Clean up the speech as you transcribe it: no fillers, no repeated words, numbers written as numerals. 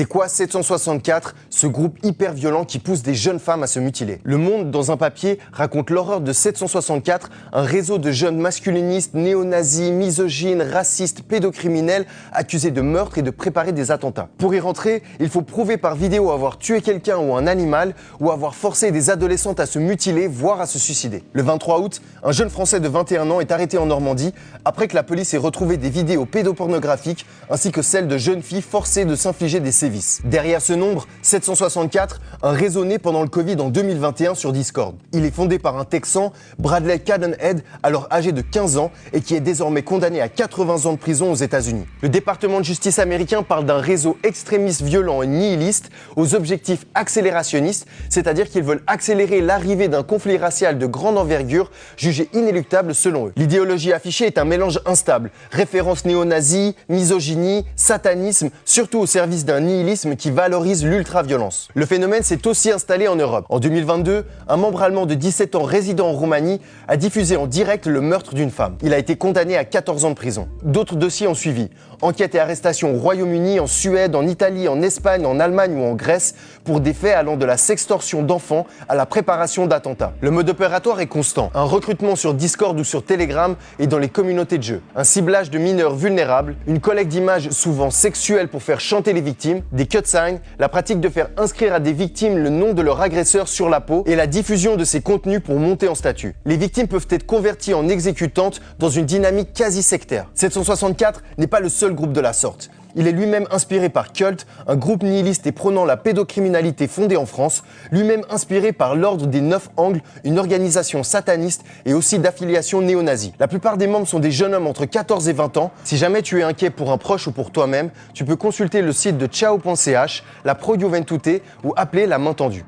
C'est quoi 764, ce groupe hyper violent qui pousse des jeunes femmes à se mutiler? Le Monde, dans un papier, raconte l'horreur de 764, un réseau de jeunes masculinistes, néo-nazis, misogynes, racistes, pédocriminels, accusés de meurtre et de préparer des attentats. Pour y rentrer, il faut prouver par vidéo avoir tué quelqu'un ou un animal, ou avoir forcé des adolescentes à se mutiler, voire à se suicider. Le 23 août, un jeune Français de 21 ans est arrêté en Normandie, après que la police ait retrouvé des vidéos pédopornographiques, ainsi que celles de jeunes filles forcées de s'infliger des sévices. Derrière ce nombre, 764, un réseau né pendant le Covid en 2021 sur Discord. Il est fondé par un Texan, Bradley Cadenhead, alors âgé de 15 ans et qui est désormais condamné à 80 ans de prison aux États-Unis. Le département de justice américain parle d'un réseau extrémiste violent et nihiliste aux objectifs accélérationnistes, c'est-à-dire qu'ils veulent accélérer l'arrivée d'un conflit racial de grande envergure jugé inéluctable selon eux. L'idéologie affichée est un mélange instable, références néo-nazis, misogynie, satanisme, surtout au service d'un nihilisme qui valorise l'ultra-violence. Le phénomène s'est aussi installé en Europe. En 2022, un membre allemand de 17 ans résidant en Roumanie a diffusé en direct le meurtre d'une femme. Il a été condamné à 14 ans de prison. D'autres dossiers ont suivi. Enquêtes et arrestations au Royaume-Uni, en Suède, en Italie, en Espagne, en Allemagne ou en Grèce pour des faits allant de la sextorsion d'enfants à la préparation d'attentats. Le mode opératoire est constant. Un recrutement sur Discord ou sur Telegram et dans les communautés de jeu. Un ciblage de mineurs vulnérables, une collecte d'images souvent sexuelles pour faire chanter les victimes, des cut-signs, la pratique de faire inscrire à des victimes le nom de leur agresseur sur la peau et la diffusion de ces contenus pour monter en statut. Les victimes peuvent être converties en exécutantes dans une dynamique quasi sectaire. 764 n'est pas le seul groupe de la sorte. Il est lui-même inspiré par Cult, un groupe nihiliste et prônant la pédocriminalité fondé en France, lui-même inspiré par l'Ordre des 9 Angles, une organisation sataniste et aussi d'affiliation néo-nazie. La plupart des membres sont des jeunes hommes entre 14 et 20 ans. Si jamais tu es inquiet pour un proche ou pour toi-même, tu peux consulter le site de ciao.ch, la Pro Juventute ou appeler la main tendue.